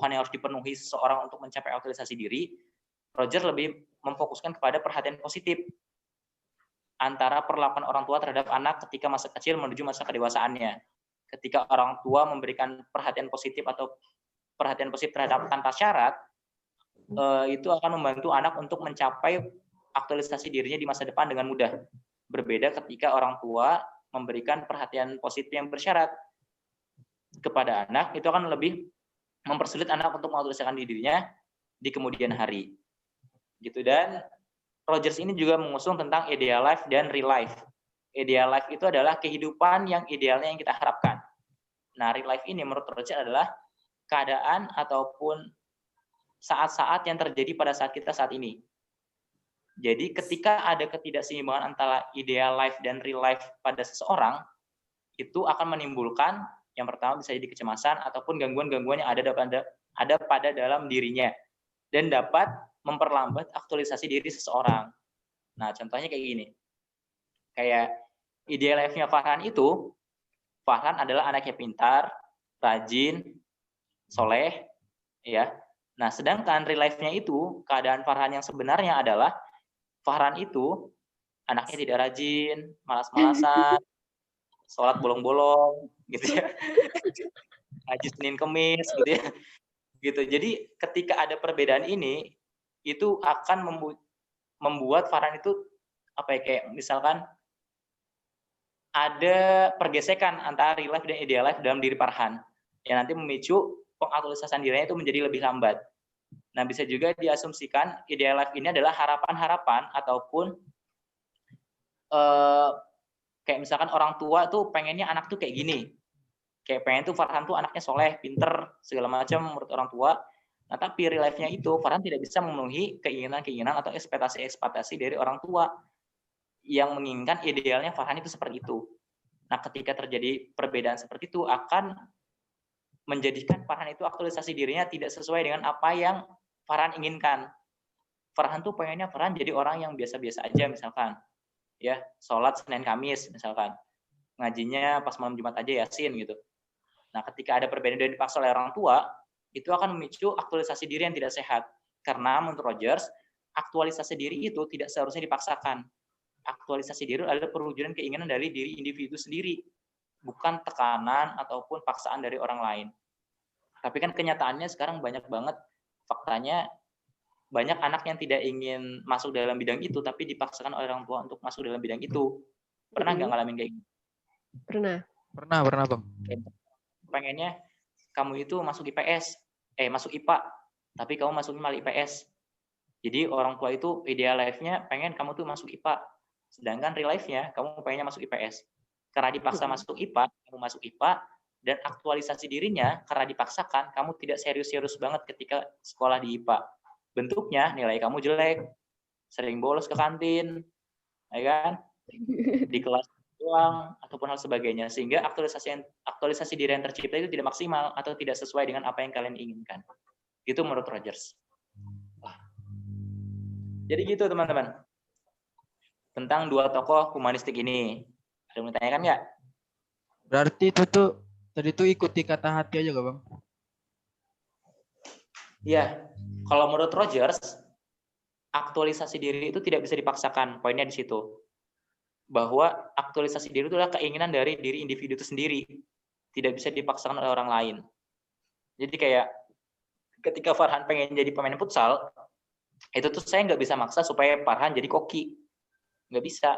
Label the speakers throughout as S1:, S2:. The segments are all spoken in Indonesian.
S1: kebutuhan yang harus dipenuhi seseorang untuk mencapai aktualisasi diri, Roger lebih memfokuskan kepada perhatian positif antara perlakuan orang tua terhadap anak ketika masa kecil menuju masa kedewasaannya. Ketika orang tua memberikan perhatian positif atau perhatian positif terhadap tanpa syarat, itu akan membantu anak untuk mencapai aktualisasi dirinya di masa depan dengan mudah. Berbeda ketika orang tua memberikan perhatian positif yang bersyarat kepada anak, itu akan lebih mempersulit anak untuk mengaktualisasikan dirinya di kemudian hari. Gitu. Dan Rogers ini juga mengusung tentang ideal life dan real life. Ideal life itu adalah kehidupan yang idealnya yang kita harapkan. Nah, real life ini menurut Rogers adalah keadaan ataupun saat-saat yang terjadi pada saat kita saat ini. Jadi ketika ada ketidakseimbangan antara ideal life dan real life pada seseorang, itu akan menimbulkan yang pertama bisa jadi kecemasan ataupun gangguan-gangguan yang ada pada dalam dirinya dan dapat memperlambat aktualisasi diri seseorang. Nah, contohnya kayak gini. Kayak ideal life-nya Farhan itu, Farhan adalah anaknya pintar, rajin, soleh, ya. Nah, sedangkan real life-nya itu, keadaan Farhan yang sebenarnya adalah Farhan itu anaknya tidak rajin, malas-malasan, sholat bolong-bolong, gitu ya. Haji Senin Kemis, gitu ya. Gitu. Jadi ketika ada perbedaan ini, itu akan membuat Farhan itu apa ya, kayak misalkan ada pergesekan antara real life dan ideal life dalam diri Farhan yang nanti memicu pengaktualisasian dirinya itu menjadi lebih lambat. Nah, bisa juga diasumsikan ideal life ini adalah harapan-harapan ataupun kayak misalkan orang tua tuh pengennya anak tuh kayak gini. Kayak pengen tuh Farhan tuh anaknya soleh, pinter, segala macam menurut orang tua. Nah, tapi real life-nya itu Farhan tidak bisa memenuhi keinginan-keinginan atau ekspektasi-ekspektasi dari orang tua yang menginginkan idealnya Farhan itu seperti itu. Nah, ketika terjadi perbedaan seperti itu akan menjadikan Farhan itu aktualisasi dirinya tidak sesuai dengan apa yang Farhan inginkan. Farhan tuh pengennya Farhan jadi orang yang biasa-biasa aja misalkan. Ya, sholat Senin Kamis misalkan. Ngajinya pas malam Jumat aja Yasin gitu. Nah, ketika ada perbedaan dan dipaksa oleh orang tua, itu akan memicu aktualisasi diri yang tidak sehat. Karena menurut Rogers, aktualisasi diri itu tidak seharusnya dipaksakan. Aktualisasi diri adalah perwujudan keinginan dari diri individu sendiri, bukan tekanan ataupun paksaan dari orang lain. Tapi kan kenyataannya sekarang banyak banget faktanya, banyak anak yang tidak ingin masuk dalam bidang itu, tapi dipaksakan oleh orang tua untuk masuk dalam bidang itu. Pernah nggak ngalamin kayak gitu?
S2: Pernah,
S3: Bang.
S1: Pengennya kamu itu masuk IPS, masuk IPA, tapi kamu masuknya malah IPS. Jadi orang tua itu ideal life-nya pengen kamu tuh masuk IPA, sedangkan real life-nya kamu pengennya masuk IPS. Karena dipaksa masuk IPA, kamu masuk IPA, dan aktualisasi dirinya karena dipaksakan, kamu tidak serius-serius banget ketika sekolah di IPA. Bentuknya nilai kamu jelek, sering bolos ke kantin, ya kan? Di kelas doang ataupun hal sebagainya, sehingga aktualisasi diri yang tercipta itu tidak maksimal atau tidak sesuai dengan apa yang kalian inginkan. Itu menurut Rogers. Jadi gitu teman-teman, tentang dua tokoh humanistik ini. Ada yang mau ditanyakan nggak?
S3: Berarti itu tuh tadi tuh ikuti kata hati aja gak Bang?
S1: Iya, kalau menurut Rogers, aktualisasi diri itu tidak bisa dipaksakan. Poinnya di situ. Bahwa aktualisasi diri itu adalah keinginan dari diri individu itu sendiri. Tidak bisa dipaksakan oleh orang lain. Jadi kayak ketika Farhan pengen jadi pemain futsal, itu tuh saya nggak bisa maksa supaya Farhan jadi koki. Nggak bisa.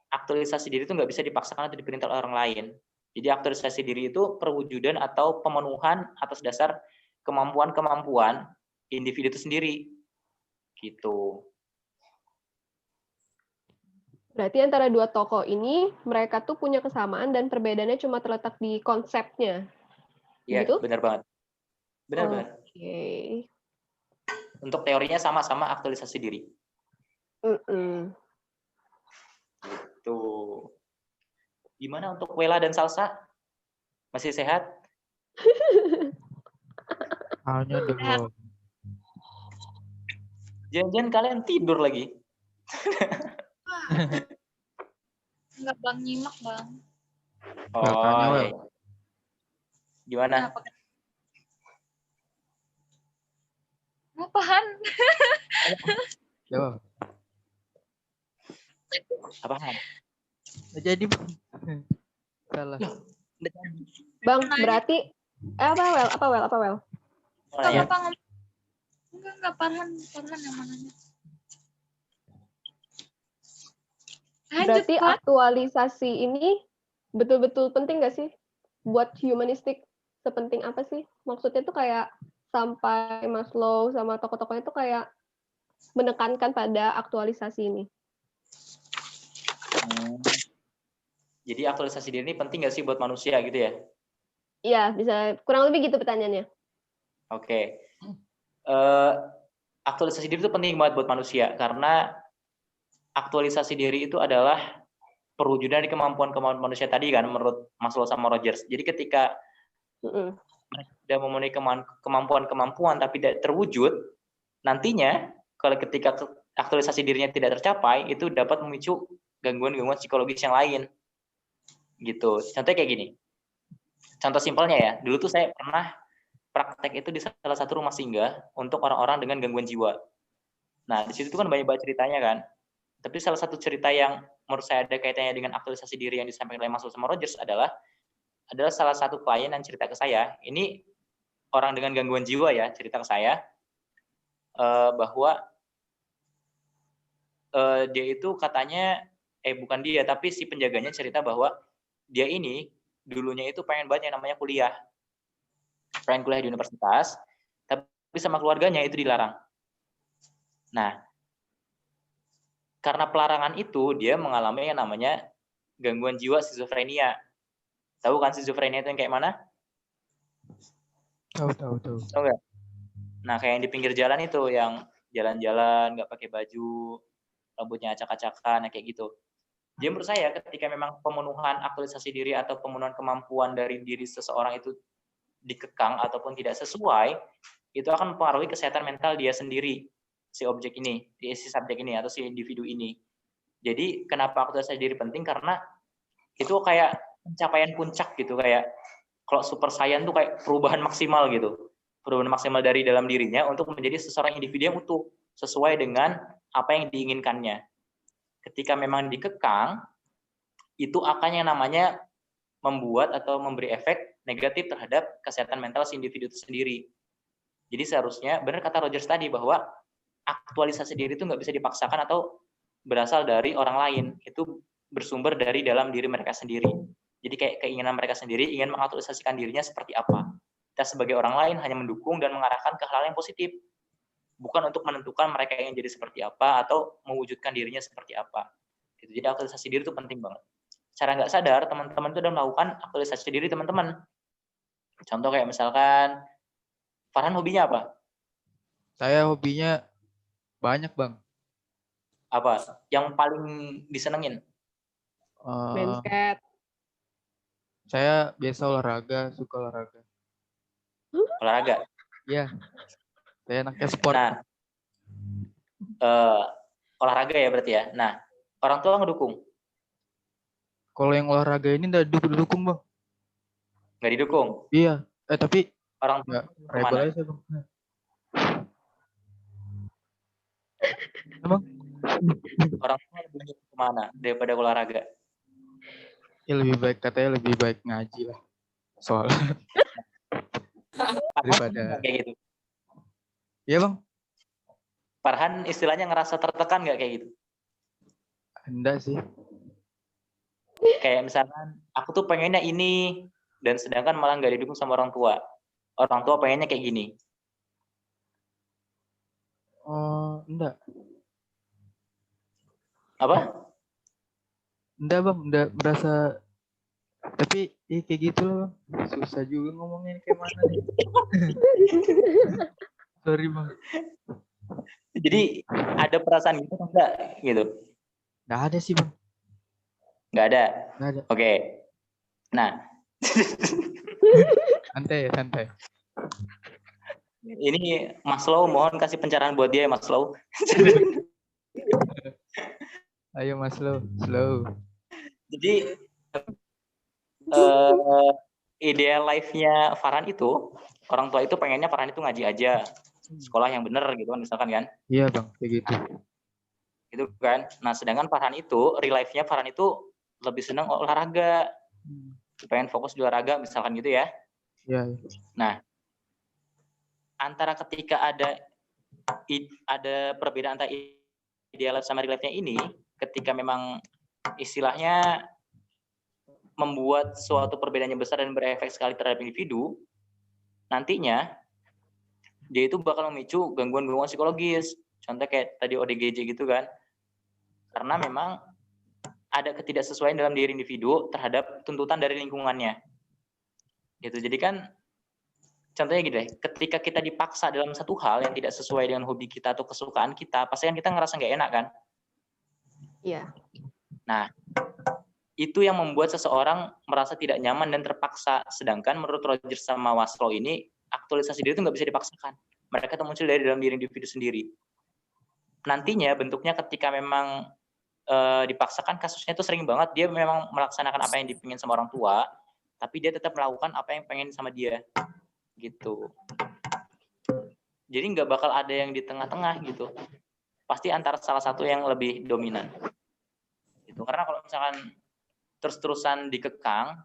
S1: Aktualisasi diri itu nggak bisa dipaksakan atau diperintah oleh orang lain. Jadi aktualisasi diri itu perwujudan atau pemenuhan atas dasar kemampuan-kemampuan individu itu sendiri. Gitu.
S2: berarti antara dua tokoh ini mereka tuh punya kesamaan dan perbedaannya cuma terletak di konsepnya.
S1: Iya,
S2: Gitu?
S1: benar banget. Benar-benar.
S2: Oke.
S1: Untuk teorinya sama-sama aktualisasi diri. Tuh. Gimana untuk Wela dan Salsa? Masih sehat?
S3: Hanya dulu.
S1: Jangan-jangan kalian tidur lagi?
S4: Enggak Bang, nyimak Bang.
S1: Oh, iya. Gimana?
S4: Apaan?
S3: Jawab.
S1: Apaan?
S3: Nggak jadi Bang. Salah.
S2: Bang, berarti apa Well?
S1: Mau
S4: Enggak
S1: nanya?
S4: apa-apa ngomong. Enggak, Farhan yang mananya. Lanjut,
S2: Berarti
S4: Pak.
S2: aktualisasi ini betul-betul penting nggak sih buat humanistik? Sepenting apa sih? Maksudnya tuh kayak sampai Maslow sama tokoh-tokohnya tuh kayak menekankan pada aktualisasi ini.
S1: Jadi aktualisasi diri ini penting nggak sih buat manusia gitu ya?
S2: Iya, bisa kurang lebih gitu pertanyaannya.
S1: Oke. Aktualisasi diri itu penting banget buat manusia karena aktualisasi diri itu adalah perwujudan dari kemampuan-kemampuan manusia tadi kan menurut Maslow sama Rogers. Jadi ketika mereka sudah memenuhi kemampuan-kemampuan tapi tidak terwujud, nantinya kalau ketika aktualisasi dirinya tidak tercapai, itu dapat memicu gangguan-gangguan psikologis yang lain. Gitu. Contohnya kayak gini. Contoh simpelnya ya, dulu tuh saya pernah praktek itu di salah satu rumah singgah untuk orang-orang dengan gangguan jiwa. Nah, di situ tuh kan banyak banget ceritanya kan. Tapi salah satu cerita yang menurut saya ada kaitannya dengan aktualisasi diri yang disampaikan oleh Maslow sama Rogers adalah salah satu klien yang cerita ke saya. Ini orang dengan gangguan jiwa ya, cerita ke saya bahwa dia itu katanya bukan dia, tapi si penjaganya cerita bahwa dia ini dulunya itu pengen banget yang namanya kuliah di universitas, tapi sama keluarganya itu dilarang. Nah, karena pelarangan itu dia mengalami yang namanya gangguan jiwa skizofrenia. Tahu kan skizofrenia itu yang kayak mana?
S3: Tahu.
S1: Tahu nggak? Nah, kayak yang di pinggir jalan itu, yang jalan-jalan nggak pakai baju, rambutnya acak-acakan, kayak gitu. Jadi menurut saya ketika memang pemenuhan aktualisasi diri atau pemenuhan kemampuan dari diri seseorang itu dikekang ataupun tidak sesuai, itu akan mempengaruhi kesehatan mental dia sendiri, si objek ini, si subjek ini atau si individu ini. Jadi kenapa aktualisasi diri penting? Karena itu kayak pencapaian puncak gitu, kayak kalau super saiyan tuh kayak perubahan maksimal gitu. Perubahan maksimal dari dalam dirinya untuk menjadi seseorang individu yang utuh sesuai dengan apa yang diinginkannya. Ketika memang dikekang, itu akan yang namanya membuat atau memberi efek negatif terhadap kesehatan mental si individu itu sendiri. Jadi seharusnya, benar kata Rogers tadi, bahwa aktualisasi diri itu nggak bisa dipaksakan atau berasal dari orang lain. Itu bersumber dari dalam diri mereka sendiri. Jadi kayak keinginan mereka sendiri ingin mengaktualisasikan dirinya seperti apa. Kita sebagai orang lain hanya mendukung dan mengarahkan ke hal yang positif. Bukan untuk menentukan mereka ingin jadi seperti apa atau mewujudkan dirinya seperti apa. Jadi aktualisasi diri itu penting banget. Secara nggak sadar, teman-teman itu udah melakukan aktualisasi diri teman-teman. Contoh kayak misalkan, Farhan hobinya apa?
S3: Saya hobinya banyak Bang.
S1: Apa? Yang paling disenengin?
S2: Basket.
S3: Saya biasa suka olahraga.
S1: Olahraga?
S3: Iya. Saya anaknya sport.
S1: Nah, olahraga ya berarti ya. Nah, orang tua ngedukung?
S3: Kalau yang olahraga ini nggak didukung Bang.
S1: Nggak didukung?
S3: Iya. Tapi
S1: orang tua
S3: rebel aja Bang. Emang?
S1: Orang tua lebih kemana daripada olahraga?
S3: Ya katanya lebih baik ngaji lah. Soalnya daripada
S1: kayak gitu.
S3: Iya Bang.
S1: Farhan istilahnya ngerasa tertekan nggak kayak gitu?
S3: Enggak sih.
S1: Kayak misalkan aku tuh pengennya ini dan sedangkan malah nggak didukung sama orang tua. Orang tua pengennya kayak gini.
S3: Oh, enggak.
S1: Apa?
S3: Enggak Bang, enggak berasa. Tapi kayak gitu loh Bang. Susah juga ngomongnya kayak mana nih. Sorry Bang.
S1: Jadi ada perasaan gitu enggak gitu?
S3: Enggak ada sih Bang.
S1: Enggak ada?
S3: Enggak ada.
S1: Oke. Nah.
S3: Santai.
S1: Ini Maslow, mohon kasih pencerahan buat dia ya Maslow.
S3: Ayo Maslow, slow.
S1: Jadi ideal life-nya Farhan itu, orang tua itu pengennya Farhan itu ngaji aja. sekolah yang benar gitu kan misalkan kan.
S3: Iya bang, kayak gitu.
S1: Gitu kan. Nah, sedangkan Farhan itu, real life-nya Farhan itu lebih senang olahraga. Pengen fokus di olahraga misalkan gitu ya.
S3: Iya.
S1: Nah, antara ketika ada perbedaan antara ideal life sama real life-nya ini, ketika memang istilahnya membuat suatu perbedaannya besar dan berefek sekali terhadap individu, nantinya dia itu bakal memicu gangguan-gangguan psikologis. Contoh kayak tadi ODGJ gitu kan. Karena memang ada ketidaksesuaian dalam diri individu terhadap tuntutan dari lingkungannya. Gitu. Jadi kan contohnya gitu deh, ketika kita dipaksa dalam satu hal yang tidak sesuai dengan hobi kita atau kesukaan kita, pasti kan kita ngerasa nggak enak kan?
S2: Iya.
S1: Nah, itu yang membuat seseorang merasa tidak nyaman dan terpaksa. Sedangkan menurut Roger sama Maslow ini, aktualisasi diri itu nggak bisa dipaksakan. Mereka itu muncul dari dalam diri individu sendiri. Nantinya bentuknya ketika memang dipaksakan, kasusnya itu sering banget dia memang melaksanakan apa yang dipingin sama orang tua, tapi dia tetap melakukan apa yang pengen sama dia. Gitu. Jadi nggak bakal ada yang di tengah-tengah gitu. Pasti antara salah satu yang lebih dominan. Gitu. Karena kalau misalkan terus-terusan dikekang,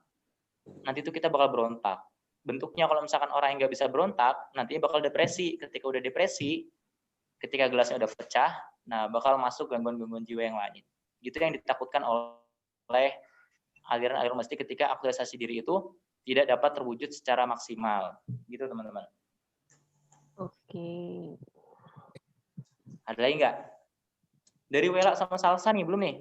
S1: nanti itu kita bakal berontak. Bentuknya kalau misalkan orang yang nggak bisa berontak, nantinya bakal depresi. Ketika udah depresi, ketika gelasnya udah pecah, nah bakal masuk gangguan-gangguan jiwa yang lain. Gitu yang ditakutkan oleh aliran-aliran humanistik ketika aktualisasi diri itu tidak dapat terwujud secara maksimal. Gitu teman-teman.
S2: Oke.
S1: Ada lagi nggak? Dari Wela sama Salsa nih, belum nih?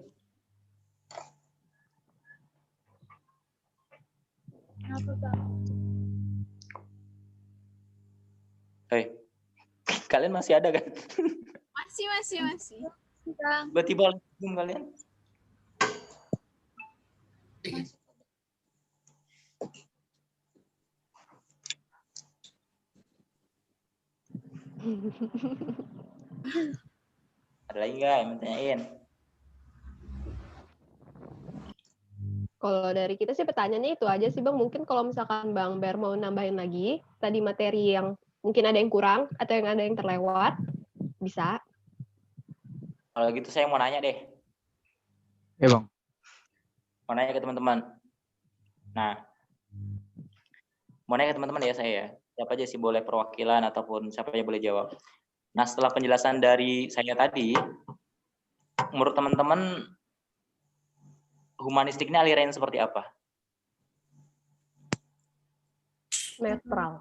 S4: Apa bang?
S1: Kalian masih ada kan?
S4: Masih. Bang.
S1: Tiba-tiba belum kalian? Ada lagi nggak yang tanyain?
S2: Kalau dari kita sih pertanyaannya itu aja sih Bang. Mungkin kalau misalkan Bang Ber mau nambahin lagi tadi materi yang mungkin ada yang kurang atau yang ada yang terlewat, bisa.
S1: Kalau gitu saya mau nanya deh.
S3: Ya bang.
S1: Mau nanya ke teman-teman. Nah, mau nanya ke teman-teman ya saya ya. Siapa aja sih boleh perwakilan ataupun siapa aja boleh jawab. Nah, setelah penjelasan dari saya tadi, menurut teman-teman humanistik ini aliran seperti apa?
S2: Netral.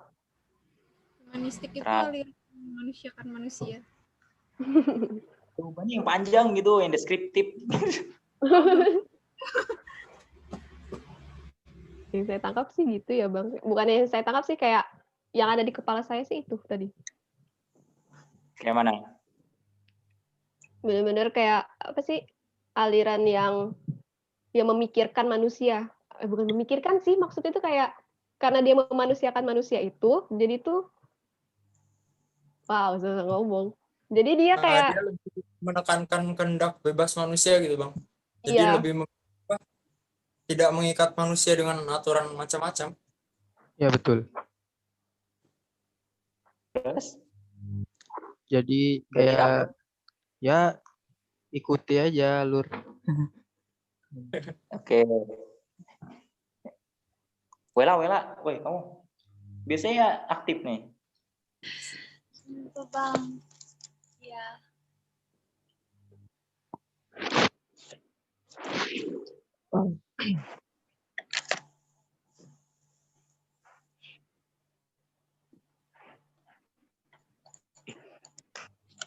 S4: Humanistik itu aliran memanusiakan manusia.
S1: Jawabannya yang panjang gitu, yang deskriptif.
S2: Yang saya tangkap sih gitu ya Bang. Bukannya yang saya tangkap sih, kayak yang ada di kepala saya sih itu tadi.
S1: Kayak mana?
S2: Benar-benar kayak apa sih, aliran yang memikirkan manusia. Bukan memikirkan sih, maksudnya itu kayak karena dia memanusiakan manusia itu, jadi tuh wow, susah ngomong. Jadi dia kayak
S5: dia lebih menekankan kehendak bebas manusia gitu bang. Jadi
S2: iya.
S5: lebih tidak mengikat manusia dengan aturan macam-macam.
S3: Ya betul.
S1: Terus?
S3: Jadi kayak ya ikuti aja alur.
S1: Oke. Wela, woi kamu biasanya aktif nih.
S4: Apa bang? Ya.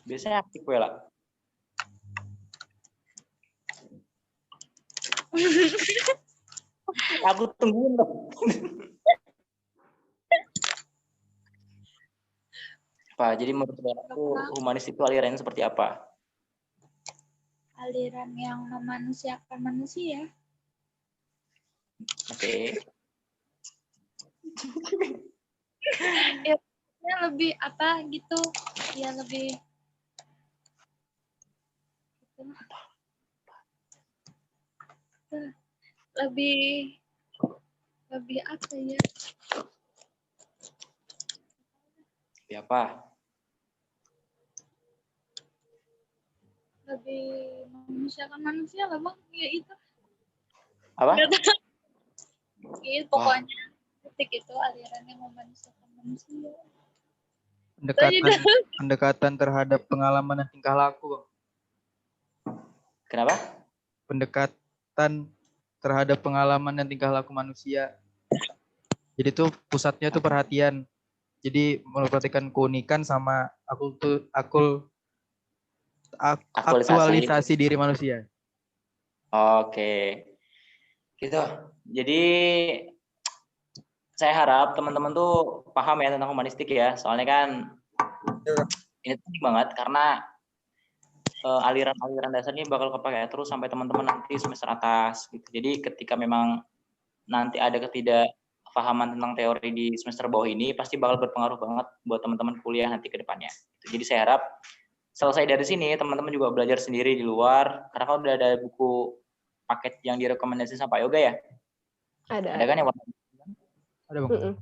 S1: Biasanya aktif Wela. Aku tungguin loh. Pak, jadi menurut aku humanis itu aliran seperti apa?
S4: Aliran yang memanusiakan manusia.
S1: Oke.
S4: Ya lebih apa gitu? Ya lebih lebih apa ya?
S1: Apa?
S4: lebih memanusiakan manusia lah bang. Ya itu.
S1: Apa?
S4: Iya, pokoknya ketik itu aliran yang memanusiakan manusia.
S3: Pendekatan terhadap pengalaman dan tingkah laku, Bang.
S1: Kenapa?
S3: Pendekatan terhadap pengalaman dan tingkah laku manusia. Jadi tuh pusatnya tuh perhatian. Jadi memperhatikan keunikan sama aktualisasi diri manusia.
S1: Oke. Gitu. Jadi saya harap teman-teman tuh paham ya tentang humanistik ya. Soalnya kan ini penting banget karena aliran-aliran dasar ini bakal kepake terus sampai teman-teman nanti semester atas gitu. Jadi ketika memang nanti ada ketidakpahaman tentang teori di semester bawah ini pasti bakal berpengaruh banget buat teman-teman kuliah nanti ke depannya. Jadi saya harap selesai dari sini teman-teman juga belajar sendiri di luar karena kalau udah ada buku paket yang direkomendasikan sama Pak Yoga ya. Ada kan yang warna
S3: ada Bang.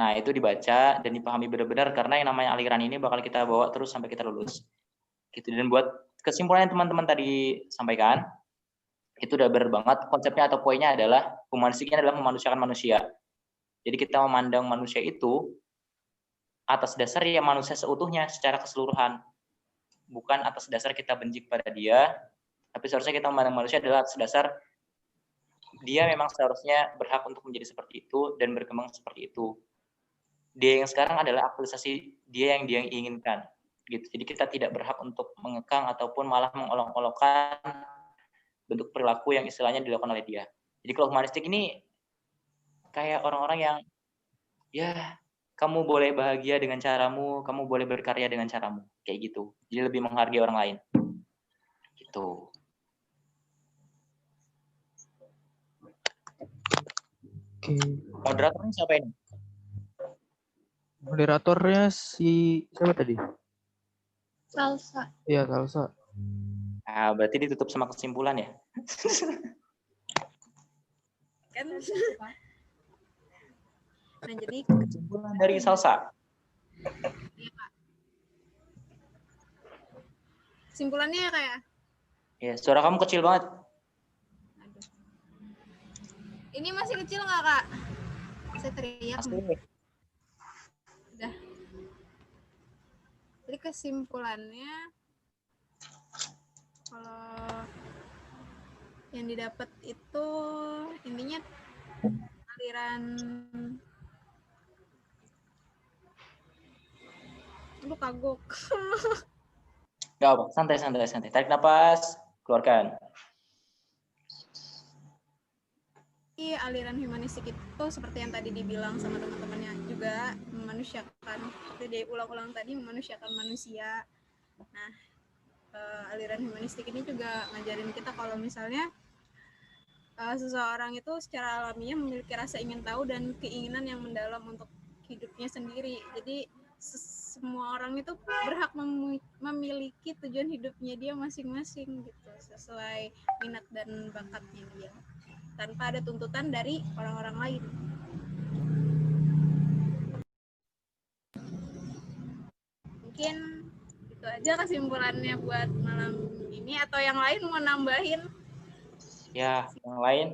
S1: Nah, itu dibaca dan dipahami benar-benar karena yang namanya aliran ini bakal kita bawa terus sampai kita lulus. Gitu. Dan buat kesimpulan yang teman-teman tadi sampaikan, itu udah benar banget. Konsepnya atau poinnya adalah humanistiknya adalah memanusiakan manusia. Jadi kita memandang manusia itu atas dasar ya manusia seutuhnya secara keseluruhan. Bukan atas dasar kita benci pada dia, tapi seharusnya kita memandang manusia adalah atas dasar dia memang seharusnya berhak untuk menjadi seperti itu dan berkembang seperti itu. Dia yang sekarang adalah aktualisasi dia yang inginkan. Gitu. Jadi kita tidak berhak untuk mengekang ataupun malah mengolok-olokkan bentuk perilaku yang istilahnya dilakukan oleh dia. Jadi kalau humanistik ini kayak orang-orang yang ya kamu boleh bahagia dengan caramu, kamu boleh berkarya dengan caramu, kayak gitu. Jadi lebih menghargai orang lain. Gitu.
S3: Oke.
S1: Moderatornya siapa ini?
S3: Moderatornya siapa tadi?
S4: Salsa.
S3: Iya, Salsa.
S1: Nah, berarti ditutup sama kesimpulan ya?
S6: Kan. Nah, jadi
S1: kesimpulan dari Salsa.
S6: Kesimpulannya kayak
S1: Ya, suara kamu kecil banget.
S6: Aduh. Ini masih kecil nggak, Kak? Saya teriak. Udah. Jadi kesimpulannya kalau yang didapat itu intinya aliran lu kagok.
S1: Gak apa, santai. Tarik nafas, keluarkan.
S6: Aliran humanistik itu seperti yang tadi dibilang sama teman-temannya juga memanusiakan, seperti dia ulang-ulang tadi, memanusiakan manusia. Nah, aliran humanistik ini juga ngajarin kita kalau misalnya seseorang itu secara alamiah memiliki rasa ingin tahu dan keinginan yang mendalam untuk hidupnya sendiri. Jadi semua orang itu berhak memiliki tujuan hidupnya dia masing-masing gitu, sesuai minat dan bakatnya dia, tanpa ada tuntutan dari orang-orang lain. Mungkin itu aja kesimpulannya buat malam ini, atau yang lain mau nambahin?
S1: Ya, yang lain.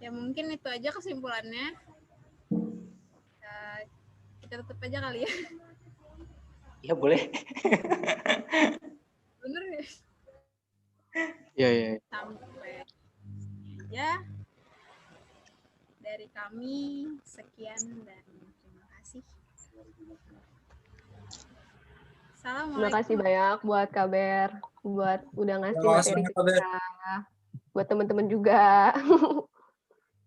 S6: Ya mungkin itu aja kesimpulannya. Kita tutup aja kali ya.
S1: Ya boleh.
S6: Bener ya?
S3: Iya.
S6: Sampai ya. Dari kami sekian dan terima kasih.
S2: Terima kasih banyak buat Kaber, buat udah ngasih materi kita. Buat teman-teman juga.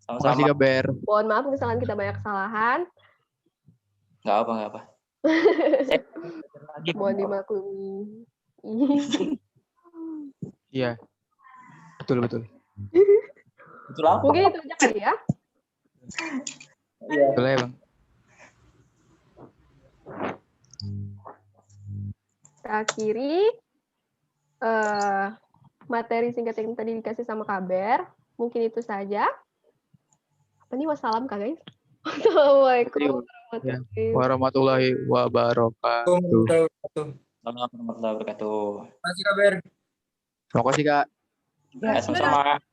S1: Sama-sama.
S3: Terima kasih Kaber.
S2: Mohon maaf misalkan kita banyak kesalahan.
S1: Nggak apa.
S2: Mohon dimaklumi.
S3: Iya. Betul.
S1: Betul apa?
S2: Mungkin itu aja kali ya.
S1: Iya.
S3: Betul ya, Bang.
S2: Kita akhiri. materi singkat yang tadi dikasih sama Kaber. Mungkin itu saja. Apa nih, wassalam Kak guys? Assalamualaikum
S3: Warahmatullahi wabarakatuh.
S5: Assalamualaikum
S1: Warahmatullahi wabarakatuh.
S5: warahmatullahi wabarakatuh.
S3: Terima kasih Kak.
S1: Ya, sama-sama.